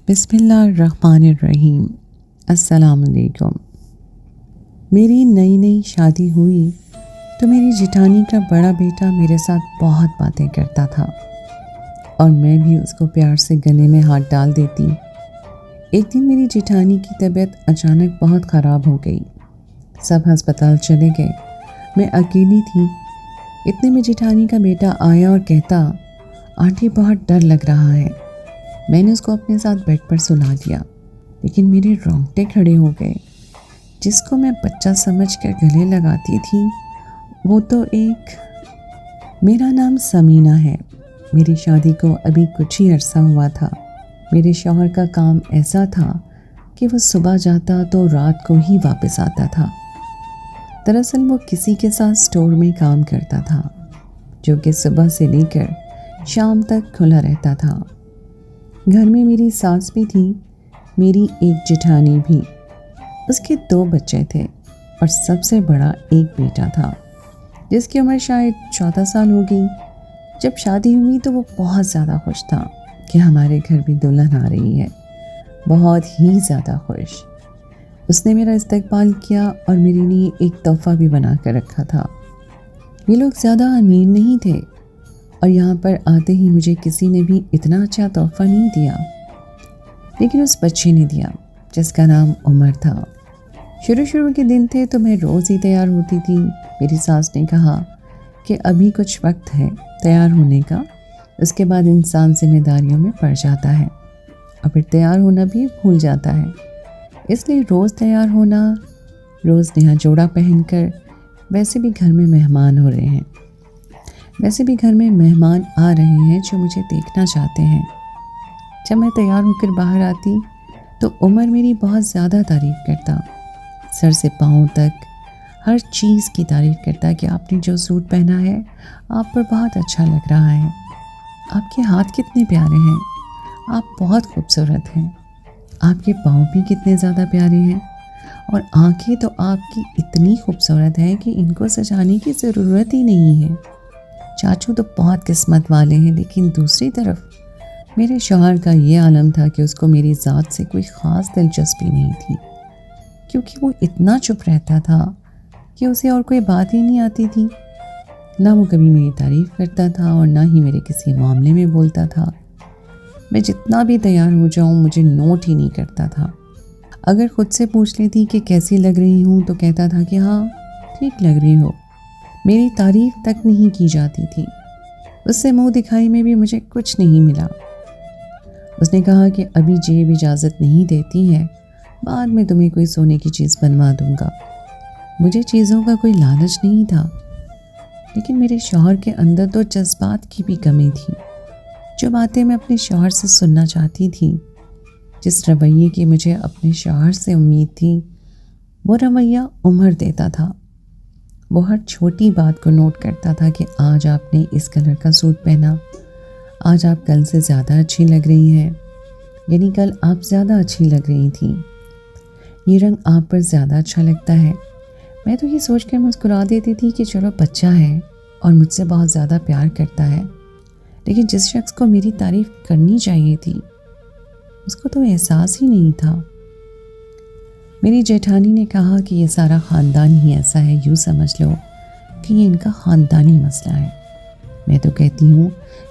بسم اللہ الرحمن الرحیم۔ السلام علیکم۔ میری نئی شادی ہوئی تو میری جیٹھانی کا بڑا بیٹا میرے ساتھ بہت باتیں کرتا تھا اور میں بھی اس کو پیار سے گلے میں ہاتھ ڈال دیتی۔ ایک دن میری جیٹھانی کی طبیعت اچانک بہت خراب ہو گئی۔ سب ہسپتال چلے گئے، میں اکیلی تھی۔ اتنے میں جیٹھانی کا بیٹا آیا اور کہتا، آنٹی بہت ڈر لگ رہا ہے۔ میں نے اس کو اپنے ساتھ بیڈ پر سلا دیا، لیکن میرے رونگٹے کھڑے ہو گئے۔ جس کو میں بچہ سمجھ کر گلے لگاتی تھی وہ تو میرا نام سمینہ ہے۔ میری شادی کو ابھی کچھ ہی عرصہ ہوا تھا۔ میرے شوہر کا کام ایسا تھا کہ وہ صبح جاتا تو رات کو ہی واپس آتا تھا۔ دراصل وہ کسی کے ساتھ اسٹور میں کام کرتا تھا جو کہ صبح سے لے کر شام تک کھلا رہتا تھا۔ گھر میں میری ساس بھی تھی، میری ایک جیٹھانی بھی۔ اس کے 2 بچے تھے اور سب سے بڑا ایک بیٹا تھا جس کی عمر شاید 14 سال ہو گئی۔ جب شادی ہوئی تو وہ بہت زیادہ خوش تھا کہ ہمارے گھر بھی دلہن آ رہی ہے، بہت ہی زیادہ خوش۔ اس نے میرا استقبال کیا اور میرے لیے ایک تحفہ بھی بنا کر رکھا تھا۔ یہ لوگ زیادہ امیر نہیں تھے اور یہاں پر آتے ہی مجھے کسی نے بھی اتنا اچھا تحفہ نہیں دیا، لیکن اس بچے نے دیا جس کا نام عمر تھا۔ شروع کے دن تھے تو میں روز ہی تیار ہوتی تھی۔ میری ساس نے کہا کہ ابھی کچھ وقت ہے تیار ہونے کا، اس کے بعد انسان ذمہ داریوں میں پڑ جاتا ہے اور پھر تیار ہونا بھی بھول جاتا ہے۔ اس لیے روز تیار ہونا، روز نیا جوڑا پہن کر، ویسے بھی گھر میں مہمان ہو رہے ہیں، ویسے بھی گھر میں مہمان آ رہے ہیں جو مجھے دیکھنا چاہتے ہیں۔ جب میں تیار ہو کر باہر آتی تو عمر میری بہت زیادہ تعریف کرتا، سر سے پاؤں تک ہر چیز کی تعریف کرتا کہ آپ نے جو سوٹ پہنا ہے آپ پر بہت اچھا لگ رہا ہے، آپ کے ہاتھ کتنے پیارے ہیں، آپ بہت خوبصورت ہیں، آپ کے پاؤں بھی کتنے زیادہ پیارے ہیں، اور آنکھیں تو آپ کی اتنی خوبصورت ہیں کہ ان کو سجانے کی ضرورت ہی نہیں ہے۔ چاچو تو بہت قسمت والے ہیں، لیکن دوسری طرف میرے شوہر کا یہ عالم تھا کہ اس کو میری ذات سے کوئی خاص دلچسپی نہیں تھی، کیونکہ وہ اتنا چپ رہتا تھا کہ اسے اور کوئی بات ہی نہیں آتی تھی۔ نہ وہ کبھی میری تعریف کرتا تھا اور نہ ہی میرے کسی معاملے میں بولتا تھا۔ میں جتنا بھی تیار ہو جاؤں مجھے نوٹ ہی نہیں کرتا تھا۔ اگر خود سے پوچھ لیتی کہ کیسی لگ رہی ہوں تو کہتا تھا کہ ہاں ٹھیک لگ رہی ہو۔ میری تعریف تک نہیں کی جاتی تھی۔ اس سے منہ دکھائی میں بھی مجھے کچھ نہیں ملا۔ اس نے کہا کہ ابھی جیب اجازت نہیں دیتی ہے، بعد میں تمہیں کوئی سونے کی چیز بنوا دوں گا۔ مجھے چیزوں کا کوئی لالچ نہیں تھا، لیکن میرے شوہر کے اندر تو جذبات کی بھی کمی تھی۔ جو باتیں میں اپنے شوہر سے سننا چاہتی تھی، جس رویے کی مجھے اپنے شوہر سے امید تھی، وہ رویہ عمر دیتا تھا۔ وہ ہر چھوٹی بات کو نوٹ کرتا تھا کہ آج آپ نے اس کلر کا سوٹ پہنا، آج آپ کل سے زیادہ اچھی لگ رہی ہیں، یعنی کل آپ زیادہ اچھی لگ رہی تھیں، یہ رنگ آپ پر زیادہ اچھا لگتا ہے۔ میں تو یہ سوچ کر مسکرا دیتی تھی کہ چلو بچہ ہے اور مجھ سے بہت زیادہ پیار کرتا ہے، لیکن جس شخص کو میری تعریف کرنی چاہیے تھی اس کو تو احساس ہی نہیں تھا۔ میری جیٹھانی نے کہا کہ یہ سارا خاندان ہی ایسا ہے، یوں سمجھ لو کہ یہ ان کا خاندانی مسئلہ ہے۔ میں تو کہتی ہوں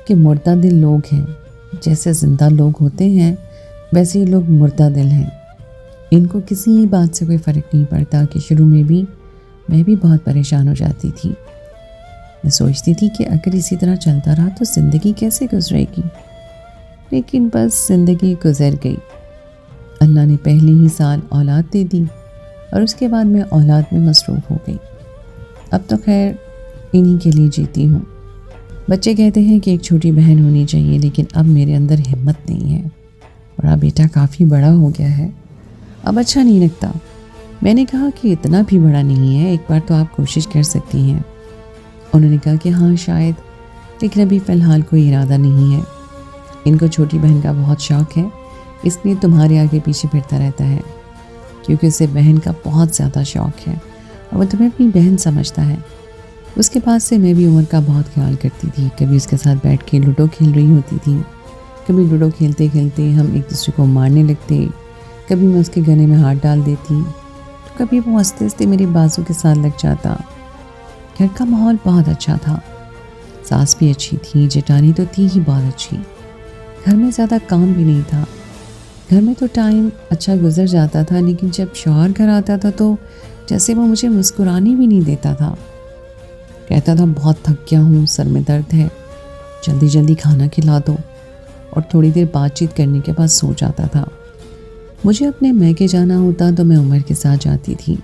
کہ مردہ دل لوگ ہیں، جیسے زندہ لوگ ہوتے ہیں ویسے ہی لوگ مردہ دل ہیں۔ ان کو کسی بات سے کوئی فرق نہیں پڑتا کہ شروع میں بھی میں بھی بہت پریشان ہو جاتی تھی۔ میں سوچتی تھی کہ اگر اسی طرح چلتا رہا تو زندگی کیسے گزرے گی، لیکن بس زندگی گزر گئی۔ اللہ نے پہلے ہی سال اولاد دے دی اور اس کے بعد میں اولاد میں مصروف ہو گئی۔ اب تو خیر انہی کے لیے جیتی ہوں۔ بچے کہتے ہیں کہ ایک چھوٹی بہن ہونی چاہیے، لیکن اب میرے اندر ہمت نہیں ہے۔ بڑا بیٹا کافی بڑا ہو گیا ہے، اب اچھا نہیں لگتا۔ میں نے کہا کہ اتنا بھی بڑا نہیں ہے، ایک بار تو آپ کوشش کر سکتی ہیں۔ انہوں نے کہا کہ ہاں شاید، لیکن ابھی فی الحال کوئی ارادہ نہیں ہے۔ ان کو چھوٹی بہن کا بہت شوق ہے، اس لیے تمہارے آگے پیچھے پھرتا رہتا ہے، کیونکہ اسے بہن کا بہت زیادہ شوق ہے اور وہ تمہیں اپنی بہن سمجھتا ہے۔ اس کے بعد سے میں بھی عمر کا بہت خیال کرتی تھی، کبھی اس کے ساتھ بیٹھ کے لوڈو کھیل رہی ہوتی تھی، کبھی لوڈو کھیلتے کھیلتے ہم ایک دوسرے کو مارنے لگتے، کبھی میں اس کے گلے میں ہاتھ ڈال دیتی تو کبھی وہ ہنستے ہنستے میری بازو کے ساتھ لگ جاتا۔ گھر کا ماحول بہت اچھا تھا، ساس بھی اچھی تھی، جیٹھانی تو تھی ہی بہت اچھی۔ گھر میں زیادہ کام بھی نہیں تھا، گھر میں تو ٹائم اچھا گزر جاتا تھا، لیکن جب شوہر گھر آتا تھا تو جیسے وہ مجھے مسکرانے بھی نہیں دیتا تھا۔ کہتا تھا بہت تھک گیا ہوں، سر میں درد ہے، جلدی جلدی کھانا کھلا دو، اور تھوڑی دیر بات چیت کرنے کے بعد سو جاتا تھا۔ مجھے اپنے میکے جانا ہوتا تو میں عمر کے ساتھ جاتی تھی۔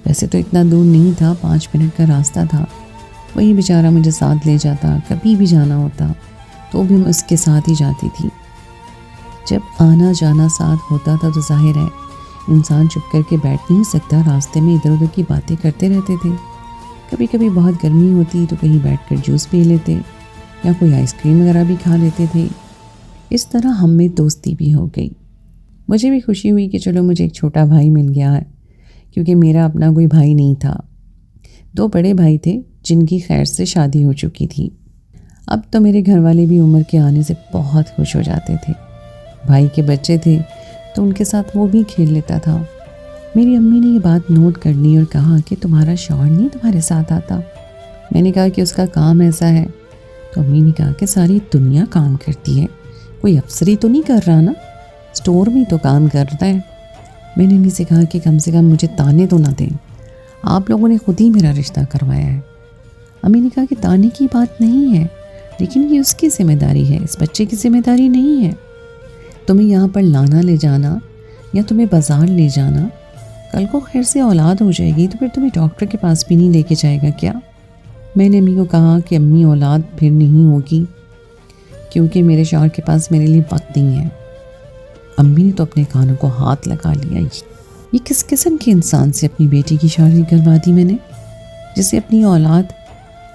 ویسے تو اتنا دور نہیں تھا، 5 منٹ کا راستہ تھا، وہی بیچارہ مجھے ساتھ لے جاتا۔ کبھی بھی جانا ہوتا تو بھی میں اس کے ساتھ ہی جاتی تھی۔ جب آنا جانا ساتھ ہوتا تھا تو ظاہر ہے انسان چپ کر کے بیٹھ نہیں سکتا، راستے میں ادھر ادھر کی باتیں کرتے رہتے تھے۔ کبھی کبھی بہت گرمی ہوتی تو کہیں بیٹھ کر جوس پی لیتے یا کوئی آئس کریم وغیرہ بھی کھا لیتے تھے۔ اس طرح ہم میں دوستی بھی ہو گئی۔ مجھے بھی خوشی ہوئی کہ چلو مجھے ایک چھوٹا بھائی مل گیا ہے، کیونکہ میرا اپنا کوئی بھائی نہیں تھا۔ 2 بڑے بھائی تھے جن کی خیر سے شادی ہو چکی تھی۔ اب تو میرے گھر والے بھی عمر کے آنے سے بہت خوش ہو جاتے تھے۔ بھائی کے بچے تھے تو ان کے ساتھ وہ بھی کھیل لیتا تھا۔ میری امی نے یہ بات نوٹ کر لی اور کہا کہ تمہارا شوہر نہیں تمہارے ساتھ آتا؟ میں نے کہا کہ اس کا کام ایسا ہے۔ تو امی نے کہا کہ ساری دنیا کام کرتی ہے، کوئی افسری تو نہیں کر رہا نا، اسٹور میں تو کام کرتا ہے۔ میں نے امی سے کہا کہ کم سے کم مجھے تانے تو نہ دیں، آپ لوگوں نے خود ہی میرا رشتہ کروایا ہے۔ امی نے کہا کہ تانے کی بات نہیں ہے، لیکن یہ اس کی ذمہ داری ہے، اس بچے کی ذمہ داری نہیں ہے۔ تمہیں یہاں پر لانا لے جانا یا تمہیں بازار لے جانا، کل کو خیر سے اولاد ہو جائے گی تو پھر تمہیں ڈاکٹر کے پاس بھی نہیں لے کے جائے گا کیا؟ میں نے امی کو کہا کہ امی اولاد پھر نہیں ہوگی، کیونکہ میرے شوہر کے پاس میرے لیے وقت نہیں ہے۔ امی نے تو اپنے کانوں کو ہاتھ لگا لیا، یہ کس قسم کے انسان سے اپنی بیٹی کی شادی کروا دی میں نے، جسے اپنی اولاد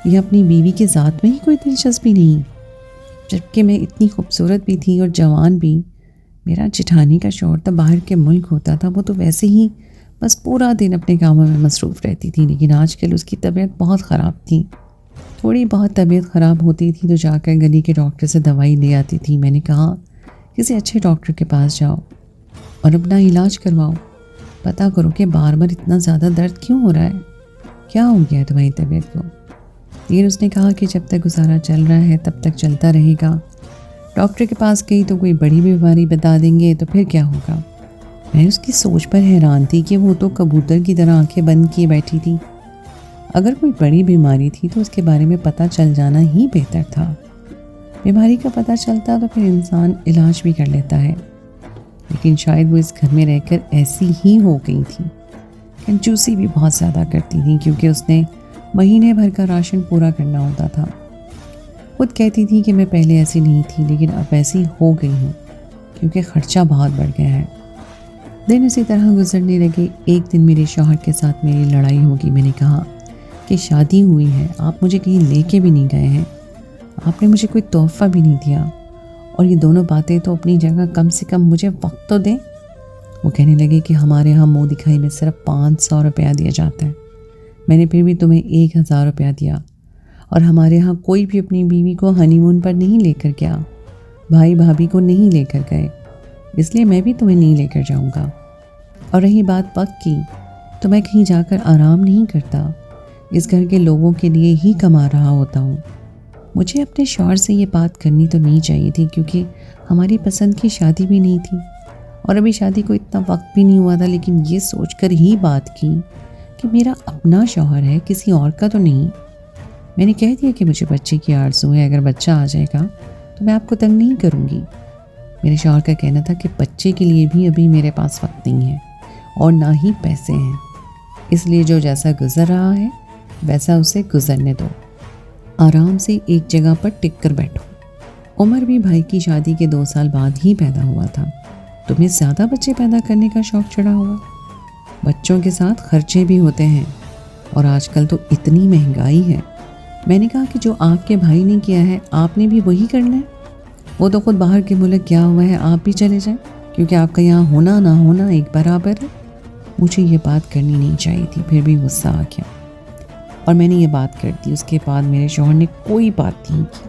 یا اپنی بیوی کی ذات میں ہی کوئی دلچسپی نہیں، جبکہ میں اتنی خوبصورت بھی تھی اور جوان بھی۔ میرا جیٹھانی کا شوہر تو باہر کے ملک ہوتا تھا، وہ تو ویسے ہی بس پورا دن اپنے کاموں میں مصروف رہتی تھی، لیکن آج کل اس کی طبیعت بہت خراب تھی۔ تھوڑی بہت طبیعت خراب ہوتی تھی تو جا کر گلی کے ڈاکٹر سے دوائی لے آتی تھی۔ میں نے کہا کسی اچھے ڈاکٹر کے پاس جاؤ اور اپنا علاج کرواؤ، پتہ کرو کہ بار بار اتنا زیادہ درد کیوں ہو رہا ہے، کیا ہو گیا ہے تمہاری طبیعت کو؟ لیکن اس نے کہا کہ جب تک گزارا چل رہا ہے تب تک چلتا رہے گا، ڈاکٹر کے پاس گئی تو کوئی بڑی بیماری بتا دیں گے تو پھر کیا ہوگا؟ میں اس کی سوچ پر حیران تھی کہ وہ تو کبوتر کی طرح آنکھیں بند کیے بیٹھی تھی۔ اگر کوئی بڑی بیماری تھی تو اس کے بارے میں پتہ چل جانا ہی بہتر تھا۔ بیماری کا پتہ چلتا تو پھر انسان علاج بھی کر لیتا ہے، لیکن شاید وہ اس گھر میں رہ کر ایسی ہی ہو گئی تھی۔ کنجوسی بھی بہت زیادہ کرتی تھی، کیونکہ اس نے مہینے بھر کا راشن پورا کرنا ہوتا تھا۔ خود کہتی تھی کہ میں پہلے ایسی نہیں تھی، لیکن اب ایسی ہو گئی ہوں کیونکہ خرچہ بہت بڑھ گیا ہے۔ دن اسی طرح گزرنے لگے۔ ایک دن میرے شوہر کے ساتھ میری لڑائی ہوگی۔ میں نے کہا کہ شادی ہوئی ہے، آپ مجھے کہیں لے کے بھی نہیں گئے ہیں، آپ نے مجھے کوئی تحفہ بھی نہیں دیا، اور یہ دونوں باتیں تو اپنی جگہ، کم سے کم مجھے وقت تو دیں۔ وہ کہنے لگے کہ ہمارے ہاں منہ دکھائی میں صرف 500 روپیہ دیا جاتا ہے، میں نے پھر بھی تمہیں 1000 روپیہ دیا، اور ہمارے ہاں کوئی بھی اپنی بیوی کو ہنی مون پر نہیں لے کر گیا، بھائی بھابھی کو نہیں لے کر گئے، اس لیے میں بھی تمہیں نہیں لے کر جاؤں گا۔ اور رہی بات وقت کی، تو میں کہیں جا کر آرام نہیں کرتا، اس گھر کے لوگوں کے لیے ہی کما رہا ہوتا ہوں۔ مجھے اپنے شوہر سے یہ بات کرنی تو نہیں چاہیے تھی، کیونکہ ہماری پسند کی شادی بھی نہیں تھی اور ابھی شادی کو اتنا وقت بھی نہیں ہوا تھا، لیکن یہ سوچ کر ہی بات کی کہ میرا اپنا شوہر ہے، کسی اور کا تو نہیں۔ میں نے کہہ دیا کہ مجھے بچے کی آرزو ہے، اگر بچہ آ جائے گا تو میں آپ کو تنگ نہیں کروں گی۔ میرے شوہر کا کہنا تھا کہ بچے کے لیے بھی ابھی میرے پاس وقت نہیں ہے اور نہ ہی پیسے ہیں، اس لیے جو جیسا گزر رہا ہے ویسا اسے گزرنے دو، آرام سے ایک جگہ پر ٹک کر بیٹھو۔ عمر بھی بھائی کی شادی کے 2 سال بعد ہی پیدا ہوا تھا۔ تمہیں زیادہ بچے پیدا کرنے کا شوق چڑھا ہوا؟ بچوں کے ساتھ خرچے بھی ہوتے ہیں، اور آج کل تو اتنی مہنگائی ہے۔ میں نے کہا کہ جو آپ کے بھائی نے کیا ہے آپ نے بھی وہی کرنا ہے، وہ تو خود باہر کے ملک گیا ہوا ہے، آپ بھی چلے جائیں، کیونکہ آپ کا یہاں ہونا نہ ہونا ایک برابر ہے۔ مجھے یہ بات کرنی نہیں چاہیے تھی، پھر بھی غصہ آ گیا اور میں نے یہ بات کر دی۔ اس کے بعد میرے شوہر نے کوئی بات نہیں کی،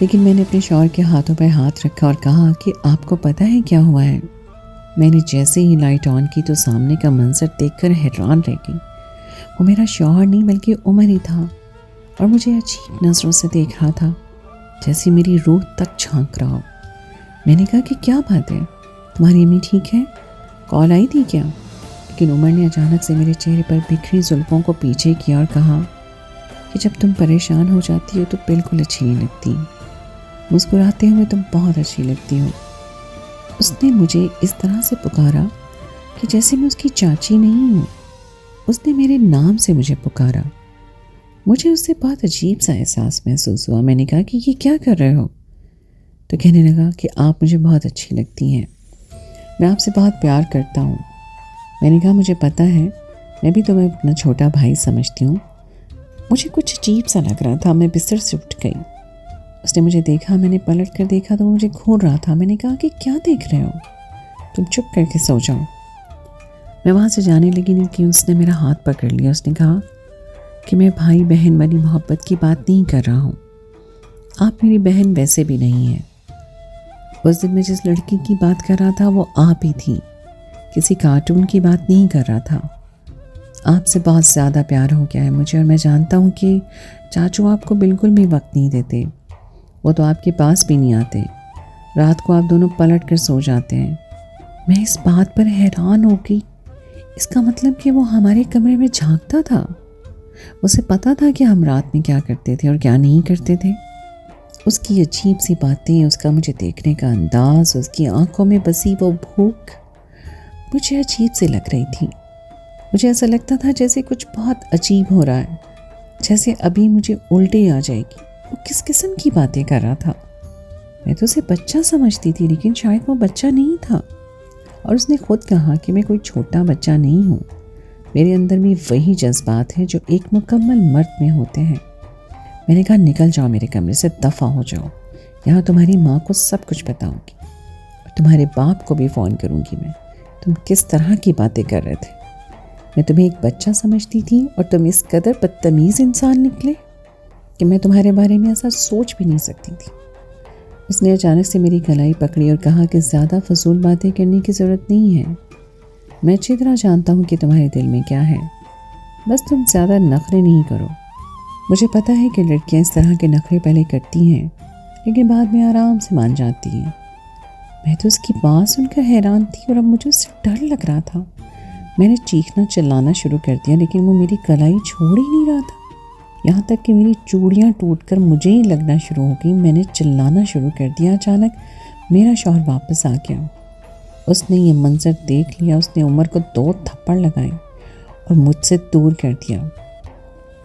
لیکن میں نے اپنے شوہر کے ہاتھوں پر ہاتھ رکھا اور کہا کہ آپ کو پتہ ہے کیا ہوا ہے؟ میں نے جیسے ہی لائٹ آن کی تو سامنے کا منظر دیکھ کر حیران رہ گئی۔ وہ میرا شوہر نہیں بلکہ عمر ہی تھا، اور مجھے عجیب نظروں سے دیکھ رہا تھا، جیسے میری روح تک جھانک رہا ہو۔ میں نے کہا کہ کیا بات ہے، تمہاری امی ٹھیک ہے؟ کال آئی تھی کیا؟ لیکن عمر نے اچانک سے میرے چہرے پر بکھری زلفوں کو پیچھے کیا اور کہا کہ جب تم پریشان ہو جاتی ہو تو بالکل اچھی نہیں لگتی، مسکراتے ہوئے تم بہت اچھی لگتی ہو۔ اس نے مجھے اس طرح سے پکارا کہ جیسے میں اس کی چاچی نہیں ہوں۔ اس نے میرے نام سے مجھے پکارا۔ مجھے اس سے بہت عجیب سا احساس محسوس ہوا۔ میں نے کہا کہ یہ کیا کر رہے ہو؟ تو کہنے لگا کہ آپ مجھے بہت اچھی لگتی ہیں، میں آپ سے بہت پیار کرتا ہوں۔ میں نے کہا مجھے پتہ ہے، میں بھی تمہیں اپنا چھوٹا بھائی سمجھتی ہوں۔ مجھے کچھ عجیب سا لگ رہا تھا، میں بستر سے اٹھ گئی۔ اس نے مجھے دیکھا، میں نے پلٹ کر دیکھا تو وہ مجھے گھور رہا تھا۔ میں نے کہا کہ کیا دیکھ رہے ہو؟ تم چپ کر کے سو جاؤ۔ میں وہاں سے جانے لگی لیکن اس نے میرا ہاتھ پکڑ لیا۔ اس نے کہا کہ میں بھائی بہن والی محبت کی بات نہیں کر رہا ہوں، آپ میری بہن ویسے بھی نہیں ہیں۔ اس دن میں جس لڑکی کی بات کر رہا تھا وہ آپ ہی تھی، کسی کارٹون کی بات نہیں کر رہا تھا۔ آپ سے بہت زیادہ پیار ہو گیا ہے مجھے، اور میں جانتا ہوں کہ چاچو آپ کو بالکل بھی وقت نہیں دیتے، وہ تو آپ کے پاس بھی نہیں آتے، رات کو آپ دونوں پلٹ کر سو جاتے ہیں۔ میں اس بات پر حیران ہو گئی، اس کا مطلب کہ وہ ہمارے کمرے میں جھانکتا تھا، اسے پتہ تھا کہ ہم رات میں کیا کرتے تھے اور کیا نہیں کرتے تھے۔ اس کی عجیب سی باتیں، اس کا مجھے دیکھنے کا انداز، اس کی آنکھوں میں بسی وہ بھوک مجھے عجیب سی لگ رہی تھی۔ مجھے ایسا لگتا تھا جیسے کچھ بہت عجیب ہو رہا ہے، جیسے ابھی مجھے الٹی آ جائے گی۔ وہ کس قسم کی باتیں کر رہا تھا؟ میں تو اسے بچہ سمجھتی تھی، لیکن شاید وہ بچہ نہیں تھا۔ اور اس نے خود کہا کہ میں کوئی چھوٹا بچہ نہیں ہوں، میرے اندر بھی وہی جذبات ہیں جو ایک مکمل مرد میں ہوتے ہیں۔ میں نے کہا نکل جاؤ میرے کمرے سے، دفع ہو جاؤ، یہاں تمہاری ماں کو سب کچھ بتاؤں گی اور تمہارے باپ کو بھی فون کروں گی میں، تم کس طرح کی باتیں کر رہے تھے؟ میں تمہیں ایک بچہ سمجھتی تھی اور تم اس قدر بدتمیز انسان نکلے کہ میں تمہارے بارے میں ایسا سوچ بھی نہیں سکتی تھی۔ اس نے اچانک سے میری کلائی پکڑی اور کہا کہ زیادہ فضول باتیں کرنے کی ضرورت نہیں ہے، میں اچھی طرح جانتا ہوں کہ تمہارے دل میں کیا ہے، بس تم زیادہ نخرے نہیں کرو۔ مجھے پتہ ہے کہ لڑکیاں اس طرح کے نخرے پہلے کرتی ہیں لیکن بعد میں آرام سے مان جاتی ہیں۔ میں تو اس کی بات سن کر حیران تھی اور اب مجھے اس سے ڈر لگ رہا تھا۔ میں نے چیخنا چلانا شروع کر دیا لیکن وہ میری کلائی چھوڑ ہی نہیں رہا تھا، یہاں تک کہ میری چوڑیاں ٹوٹ کر مجھے ہی لگنا شروع ہو گئی۔ میں نے چلانا شروع کر دیا۔ اچانک میرا شوہر واپس آ گیا۔ اس نے یہ منظر دیکھ لیا، اس نے عمر کو 2 تھپڑ لگائے اور مجھ سے دور کر دیا۔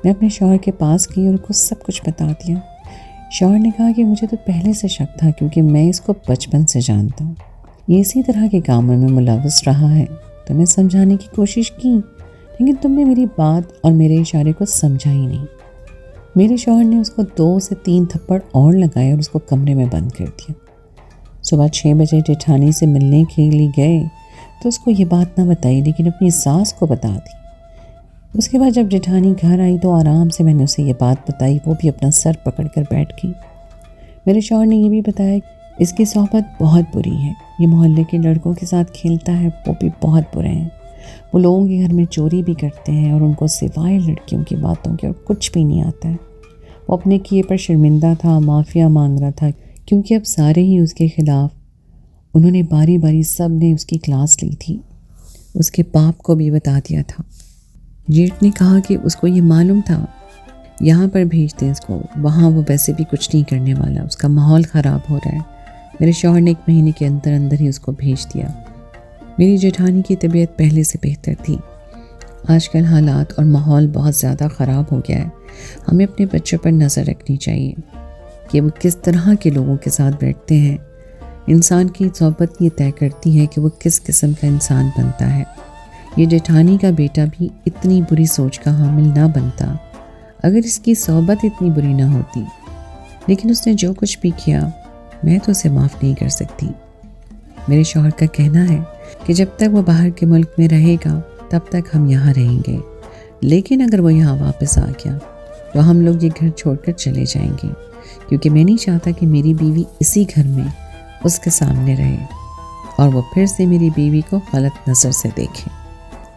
میں اپنے شوہر کے پاس گئی اور اس کو سب کچھ بتا دیا۔ شوہر نے کہا کہ مجھے تو پہلے سے شک تھا کیونکہ میں اس کو بچپن سے جانتا ہوں، یہ اسی طرح کے کاموں میں ملوث رہا ہے۔ تمہیں سمجھانے کی کوشش کی لیکن تم نے میری بات اور میرے اشارے کو سمجھا ہی نہیں۔ میرے شوہر نے اس کو 2 سے 3 تھپڑ اور لگائے اور اس کو کمرے میں بند کر دیا۔ صبح 6 بجے جیٹھانی سے ملنے کے لیے گئے تو اس کو یہ بات نہ بتائی لیکن اپنی ساس کو بتا دی۔ اس کے بعد جب جیٹھانی گھر آئی تو آرام سے میں نے اسے یہ بات بتائی، وہ بھی اپنا سر پکڑ کر بیٹھ گئی۔ میرے شوہر نے یہ بھی بتایا اس کی صحبت بہت بری ہے، یہ محلے کے لڑکوں کے ساتھ کھیلتا ہے، وہ بھی بہت برے ہیں، وہ لوگوں کے گھر میں چوری بھی کرتے ہیں اور ان کو سوائے لڑکیوں کی باتوں کے اور کچھ بھی نہیں آتا ہے۔ وہ اپنے کیے پر شرمندہ تھا، معافیا مانگ رہا تھا کیونکہ اب سارے ہی اس کے خلاف، انہوں نے باری باری سب نے اس کی کلاس لی تھی۔ اس کے باپ کو بھی بتا دیا تھا۔ جیٹ نے کہا کہ اس کو یہ معلوم تھا، یہاں پر بھیج دیں اس کو، وہاں وہ ویسے بھی کچھ نہیں کرنے والا، اس کا ماحول خراب ہو رہا ہے۔ میرے شوہر نے 1 مہینے کے اندر اندر ہی اس کو بھیج دیا۔ میری جیٹھانی کی طبیعت پہلے سے بہتر تھی۔ آج کل حالات اور ماحول بہت زیادہ خراب ہو گیا ہے، ہمیں اپنے بچوں پر نظر رکھنی چاہیے کہ وہ کس طرح کے لوگوں کے ساتھ بیٹھتے ہیں۔ انسان کی صحبت یہ طے کرتی ہے کہ وہ کس قسم کا انسان بنتا ہے۔ یہ جیٹھانی کا بیٹا بھی اتنی بری سوچ کا حامل نہ بنتا اگر اس کی صحبت اتنی بری نہ ہوتی، لیکن اس نے جو کچھ بھی کیا میں تو اسے معاف نہیں کر سکتی۔ میرے شوہر کا کہنا ہے کہ جب تک وہ باہر کے ملک میں رہے گا تب تک ہم یہاں رہیں گے، لیکن اگر وہ یہاں واپس آ گیا تو ہم لوگ یہ گھر چھوڑ کر چلے جائیں گے، کیونکہ میں نہیں چاہتا کہ میری بیوی اسی گھر میں اس کے سامنے رہے اور وہ پھر سے میری بیوی کو غلط نظر سے دیکھے۔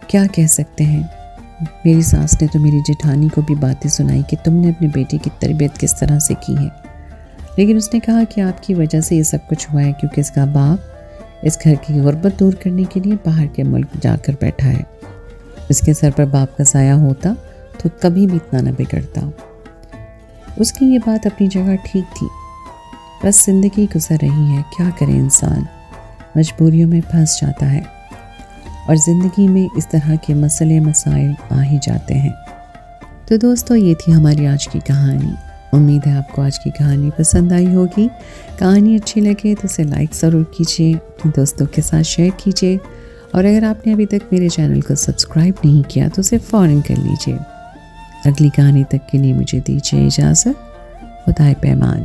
کیا کہہ سکتے ہیں، میری ساس نے تو میری جیٹھانی کو بھی باتیں سنائی کہ تم نے اپنے بیٹے کی تربیت کس طرح سے کی ہے، لیکن اس نے کہا کہ آپ کی وجہ سے یہ سب کچھ ہوا ہے، کیونکہ اس کا باپ اس گھر کی غربت دور کرنے کے لیے باہر کے ملک جا کر بیٹھا ہے۔ اس کے سر پر باپ کا سایہ ہوتا تو کبھی بھی اتنا نہ بگڑتا۔ اس کی یہ بات اپنی جگہ ٹھیک تھی، بس زندگی گزر رہی ہے، کیا کرے انسان، مجبوریوں میں پھنس جاتا ہے اور زندگی میں اس طرح کے مسئلے مسائل آ ہی جاتے ہیں۔ تو دوستو، یہ تھی ہماری آج کی کہانی۔ امید ہے آپ کو آج کی کہانی پسند آئی ہوگی۔ کہانی اچھی لگے تو اسے لائک ضرور کیجیے، اپنے دوستوں کے ساتھ شیئر کیجیے، اور اگر آپ نے ابھی تک میرے چینل کو سبسکرائب نہیں کیا تو اسے فوراً کر لیجیے۔ اگلی کہانی تک کے لیے مجھے دیجیے اجازت۔ خدائے پیمان۔